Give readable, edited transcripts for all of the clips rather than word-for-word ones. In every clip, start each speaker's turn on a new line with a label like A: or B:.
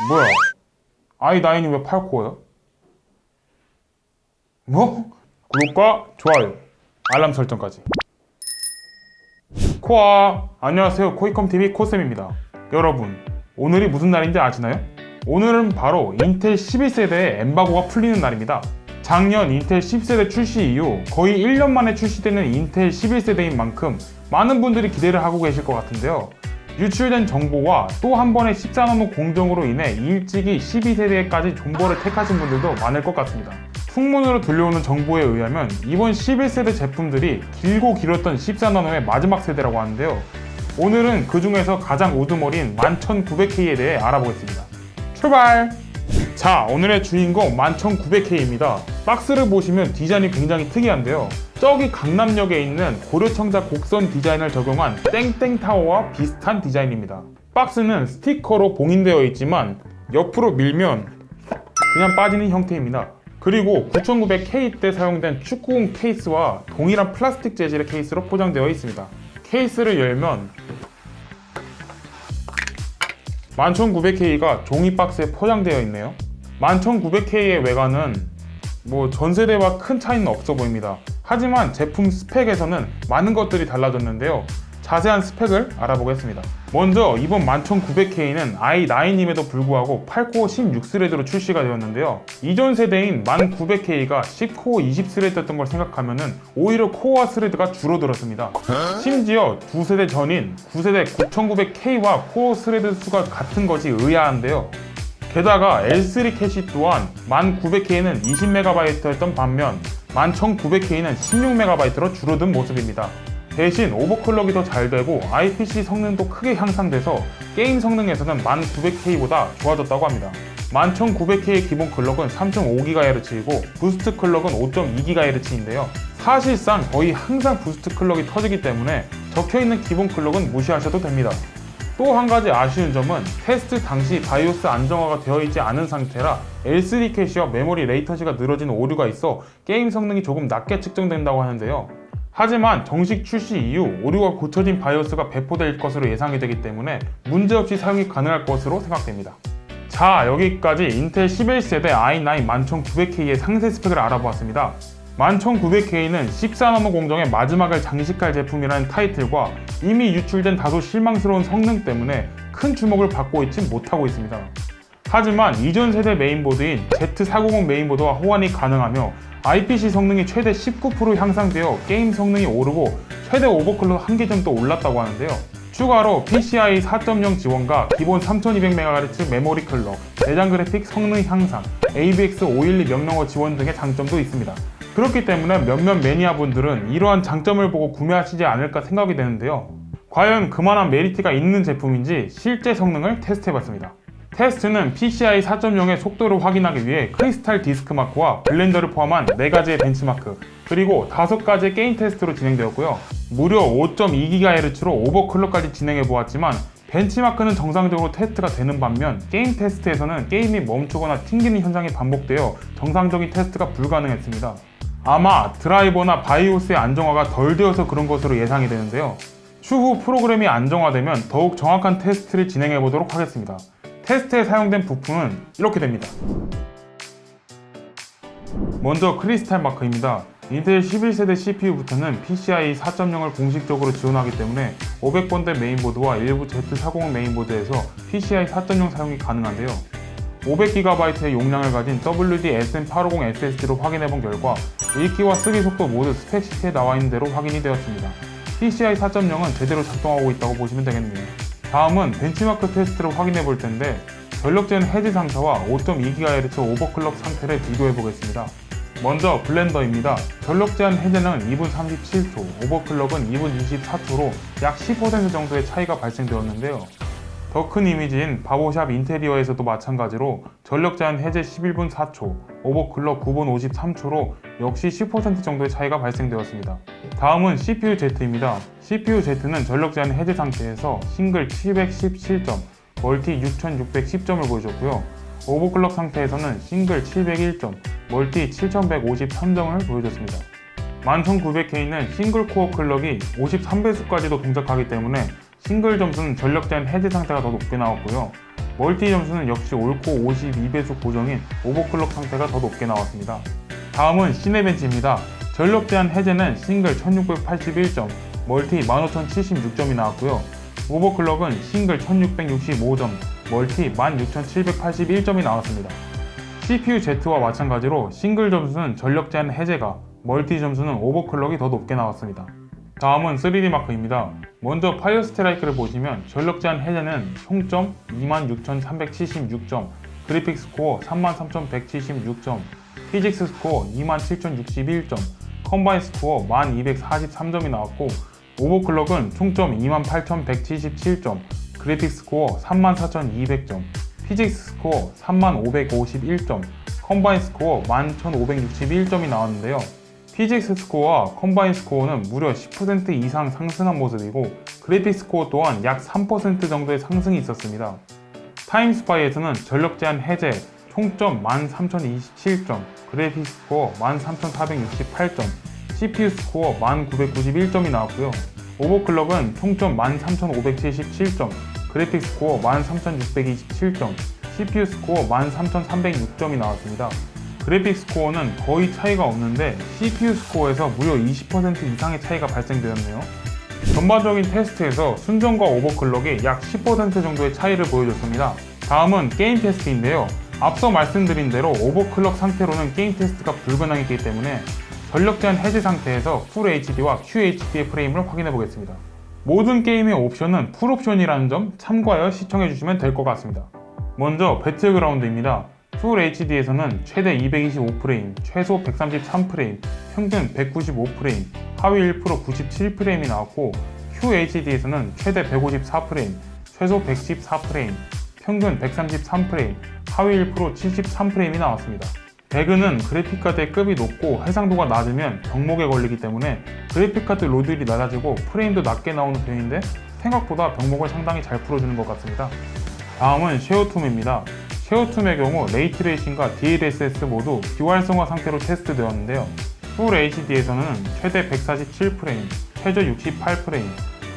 A: 뭐야? i9이 왜 8코어야? 뭐? 구독과 좋아요, 알람 설정까지. 코아! 안녕하세요. 코이컴TV 코쌤입니다. 여러분, 오늘이 무슨 날인지 아시나요? 오늘은 바로 인텔 11세대의 엠바고가 풀리는 날입니다. 작년 인텔 10세대 출시 이후 거의 1년 만에 출시되는 인텔 11세대인 만큼 많은 분들이 기대를 하고 계실 것 같은데요. 유출된 정보와 또 한 번의 14나노 공정으로 인해 일찍이 12세대까지 존버를 택하신 분들도 많을 것 같습니다. 풍문으로 들려오는 정보에 의하면 이번 11세대 제품들이 길고 길었던 14나노의 마지막 세대라고 하는데요. 오늘은 그 중에서 가장 우두머리인 11900K에 대해 알아보겠습니다. 출발! 자, 오늘의 주인공 11900K입니다. 박스를 보시면 디자인이 굉장히 특이한데요. 저기 강남역에 있는 고려청자 곡선 디자인을 적용한 땡땡타워와 비슷한 디자인입니다. 박스는 스티커로 봉인되어 있지만 옆으로 밀면 그냥 빠지는 형태입니다. 그리고 9900K 때 사용된 축구공 케이스와 동일한 플라스틱 재질의 케이스로 포장되어 있습니다. 케이스를 열면 11900K가 종이 박스에 포장되어 있네요. 11900K의 외관은 전세대와 큰 차이는 없어 보입니다. 하지만 제품 스펙에서는 많은 것들이 달라졌는데요. 자세한 스펙을 알아보겠습니다. 먼저 이번 11900K는 i9임에도 불구하고 8코어 16스레드로 출시가 되었는데요. 이전 세대인 10900K가 10코어 20스레드였던 걸 생각하면 오히려 코어와 스레드가 줄어들었습니다. 심지어 두 세대 전인 9세대 9900K와 코어 스레드 수가 같은 것이 의아한데요. 게다가 L3 캐시 또한 10900K는 20MB였던 반면 11900K는 16MB로 줄어든 모습입니다. 대신 오버클럭이 더 잘 되고 IPC 성능도 크게 향상돼서 게임 성능에서는 10900K보다 좋아졌다고 합니다. 11900K의 기본 클럭은 3.5GHz이고 부스트 클럭은 5.2GHz인데요. 사실상 거의 항상 부스트 클럭이 터지기 때문에 적혀있는 기본 클럭은 무시하셔도 됩니다. 또 한 가지 아쉬운 점은 테스트 당시 바이오스 안정화가 되어 있지 않은 상태라 L3 캐시와 메모리 레이턴시가 늘어진 오류가 있어 게임 성능이 조금 낮게 측정된다고 하는데요. 하지만 정식 출시 이후 오류가 고쳐진 바이오스가 배포될 것으로 예상이 되기 때문에 문제없이 사용이 가능할 것으로 생각됩니다. 자, 여기까지 인텔 11세대 i9 11900K의 상세 스펙을 알아보았습니다. 11900K는 14나노 공정의 마지막을 장식할 제품이라는 타이틀과 이미 유출된 다소 실망스러운 성능 때문에 큰 주목을 받고 있지 못하고 있습니다. 하지만 이전 세대 메인보드인 Z490 메인보드와 호환이 가능하며 IPC 성능이 최대 19% 향상되어 게임 성능이 오르고 최대 오버클럭 1개 더 올랐다고 하는데요. 추가로 PCIe 4.0 지원과 기본 3200MHz 메모리 클럭, 내장 그래픽 성능 향상, AVX 512 명령어 지원 등의 장점도 있습니다. 그렇기 때문에 몇몇 매니아분들은 이러한 장점을 보고 구매하시지 않을까 생각이 되는데요. 과연 그만한 메리트가 있는 제품인지 실제 성능을 테스트해봤습니다. 테스트는 PCIe 4.0의 속도를 확인하기 위해 크리스탈 디스크 마크와 블렌더를 포함한 4가지의 벤치마크, 그리고 5가지의 게임 테스트로 진행되었고요. 무려 5.2GHz로 오버클럭까지 진행해보았지만 벤치마크는 정상적으로 테스트가 되는 반면 게임 테스트에서는 게임이 멈추거나 튕기는 현상이 반복되어 정상적인 테스트가 불가능했습니다. 아마 드라이버나 바이오스의 안정화가 덜 되어서 그런 것으로 예상이 되는데요. 추후 프로그램이 안정화되면 더욱 정확한 테스트를 진행해 보도록 하겠습니다. 테스트에 사용된 부품은 이렇게 됩니다. 먼저 크리스탈 마크입니다. 인텔 11세대 CPU부터는 PCIe 4.0을 공식적으로 지원하기 때문에 500번대 메인보드와 일부 Z490 메인보드에서 PCIe 4.0 사용이 가능한데요. 500GB의 용량을 가진 WD-SM850 SSD로 확인해본 결과 읽기와 쓰기 속도 모두 스펙 시트에 나와있는 대로 확인이 되었습니다. PCIe 4.0은 제대로 작동하고 있다고 보시면 되겠네요. 다음은 벤치마크 테스트를 확인해볼 텐데 전력 제한 해제 상태와 5.2GHz 오버클럭 상태를 비교해보겠습니다. 먼저 블렌더입니다. 전력 제한 해제는 2분 37초, 오버클럭은 2분 24초로 약 10% 정도의 차이가 발생되었는데요. 더 큰 이미지인 바보샵 인테리어에서도 마찬가지로 전력 제한 해제 11분 4초, 오버클럭 9분 53초로 역시 10% 정도의 차이가 발생되었습니다. 다음은 CPU-Z입니다. CPU-Z는 전력 제한 해제 상태에서 싱글 717점, 멀티 6610점을 보여줬고요. 오버클럭 상태에서는 싱글 701점, 멀티 7153점을 보여줬습니다. 11900K는 싱글 코어 클럭이 53배수까지도 동작하기 때문에 싱글 점수는 전력 제한 해제 상태가 더 높게 나왔고요. 멀티 점수는 역시 옳고 52배속 고정인 오버클럭 상태가 더 높게 나왔습니다. 다음은 시네벤치입니다. 전력 제한 해제는 싱글 1681점, 멀티 15076점이 나왔고요. 오버클럭은 싱글 1665점, 멀티 16781점이 나왔습니다. CPU Z와 마찬가지로 싱글 점수는 전력 제한 해제가, 멀티 점수는 오버클럭이 더 높게 나왔습니다. 다음은 3D 마크입니다. 먼저 파이어 스트라이크를 보시면 전력 제한 해제는 총점 26376점, 그래픽 스코어 33176점, 피직스 스코어 27061점, 컴바인 스코어 1243점이 나왔고, 오버클럭은 총점 28177점, 그래픽 스코어 34200점, 피직스 스코어 3551점, 컴바인 스코어 11561점이 나왔는데요. 피직스 스코어와 컴바인 스코어는 무려 10% 이상 상승한 모습이고, 그래픽 스코어 또한 약 3% 정도의 상승이 있었습니다. 타임스파이에서는 전력 제한 해제, 총점 13027점, 그래픽 스코어 13468점, CPU 스코어 1991점이 나왔고요. 오버클럭은 총점 13577점, 그래픽 스코어 13627점, CPU 스코어 13306점이 나왔습니다. 그래픽 스코어는 거의 차이가 없는데 CPU 스코어에서 무려 20% 이상의 차이가 발생되었네요. 전반적인 테스트에서 순정과 오버클럭이 약 10% 정도의 차이를 보여줬습니다. 다음은 게임 테스트인데요. 앞서 말씀드린 대로 오버클럭 상태로는 게임 테스트가 불가능했기 때문에 전력 제한 해제 상태에서 풀 HD와 QHD의 프레임을 확인해 보겠습니다. 모든 게임의 옵션은 풀 옵션이라는 점 참고하여 시청해 주시면 될 것 같습니다. 먼저 배틀그라운드입니다. 풀 HD에서는 최대 225프레임, 최소 133프레임, 평균 195프레임, 하위 1% 97프레임이 나왔고, QHD에서는 최대 154프레임, 최소 114프레임, 평균 133프레임, 하위 1% 73프레임이 나왔습니다. 배그는 그래픽카드의 급이 높고 해상도가 낮으면 병목에 걸리기 때문에 그래픽카드 로드율이 낮아지고 프레임도 낮게 나오는 편인데 생각보다 병목을 상당히 잘 풀어주는 것 같습니다. 다음은 쉐어툼입니다. 쉐어툼의 경우 레이트레이싱과 DLSS 모두 비활성화 상태로 테스트되었는데요. 풀 HD에서는 최대 147프레임, 최저 68프레임,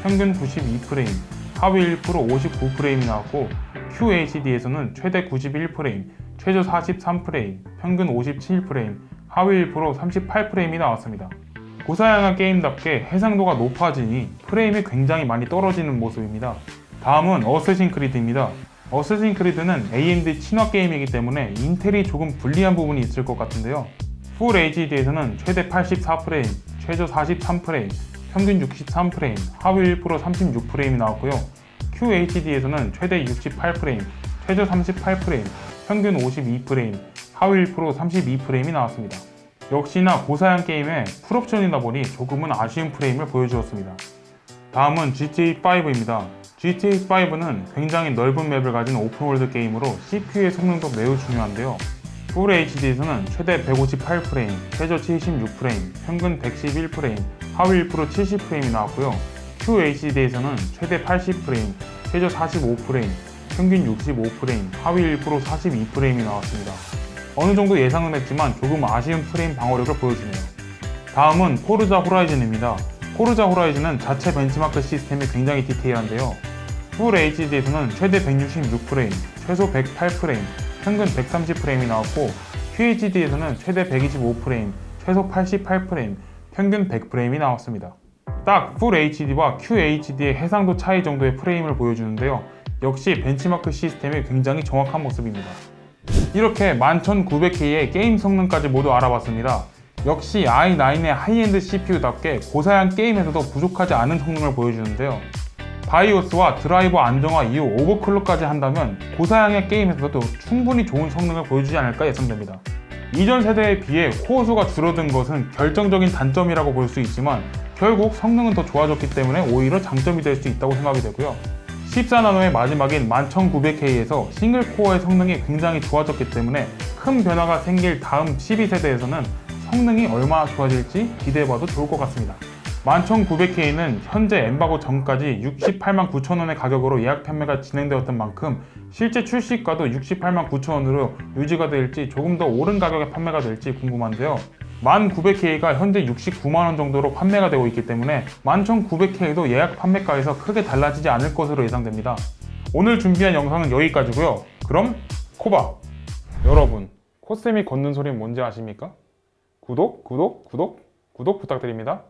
A: 평균 92프레임, 하위 1% 59프레임이 나왔고, QHD에서는 최대 91프레임, 최저 43프레임, 평균 57프레임, 하위 1% 38프레임이 나왔습니다. 고사양한 게임답게 해상도가 높아지니 프레임이 굉장히 많이 떨어지는 모습입니다. 다음은 어쌔신 크리드입니다. 어쌔신 크리드는 AMD 친화 게임이기 때문에 인텔이 조금 불리한 부분이 있을 것 같은데요. 풀 HD에서는 최대 84프레임, 최저 43프레임, 평균 63프레임, 하위 1% 36프레임이 나왔고요. QHD에서는 최대 68프레임, 최저 38프레임, 평균 52프레임, 하위 1% 32프레임이 나왔습니다. 역시나 고사양 게임의 풀옵션이다 보니 조금은 아쉬운 프레임을 보여주었습니다. 다음은 GTA5입니다. GTA5는 굉장히 넓은 맵을 가진 오픈월드 게임으로 CPU의 성능도 매우 중요한데요. 풀 HD에서는 최대 158프레임, 최저 76프레임, 평균 111프레임, 하위 1% 70프레임이 나왔고요. QHD에서는 최대 80프레임, 최저 45프레임, 평균 65프레임, 하위 1% 42프레임이 나왔습니다. 어느 정도 예상은 했지만 조금 아쉬운 프레임 방어력을 보여주네요. 다음은 포르자 호라이즌입니다. 포르자 호라이즌은 자체 벤치마크 시스템이 굉장히 디테일한데요. 풀 HD에서는 최대 166프레임, 최소 108프레임, 평균 130프레임이 나왔고, QHD에서는 최대 125프레임, 최소 88프레임, 평균 100프레임이 나왔습니다. 딱 풀 HD와 QHD의 해상도 차이 정도의 프레임을 보여주는데요. 역시 벤치마크 시스템이 굉장히 정확한 모습입니다. 이렇게 11900K의 게임 성능까지 모두 알아봤습니다. 역시 i9의 하이엔드 CPU답게 고사양 게임에서도 부족하지 않은 성능을 보여주는데요. 바이오스와 드라이버 안정화 이후 오버클럭까지 한다면 고사양의 게임에서도 충분히 좋은 성능을 보여주지 않을까 예상됩니다. 이전 세대에 비해 코어 수가 줄어든 것은 결정적인 단점이라고 볼 수 있지만 결국 성능은 더 좋아졌기 때문에 오히려 장점이 될 수 있다고 생각이 되고요. 14나노의 마지막인 11900K에서 싱글코어의 성능이 굉장히 좋아졌기 때문에 큰 변화가 생길 다음 12세대에서는 성능이 얼마나 좋아질지 기대해봐도 좋을 것 같습니다. 11900K는 현재 엠바고 전까지 68만 9천원의 가격으로 예약 판매가 진행되었던 만큼 실제 출시가도 68만 9천원으로 유지가 될지 조금 더 오른 가격에 판매가 될지 궁금한데요. 11900K가 현재 69만원 정도로 판매가 되고 있기 때문에 11900K도 예약 판매가에서 크게 달라지지 않을 것으로 예상됩니다. 오늘 준비한 영상은 여기까지고요. 그럼 코바! 여러분, 코쌤이 걷는 소리는 뭔지 아십니까? 구독 부탁드립니다.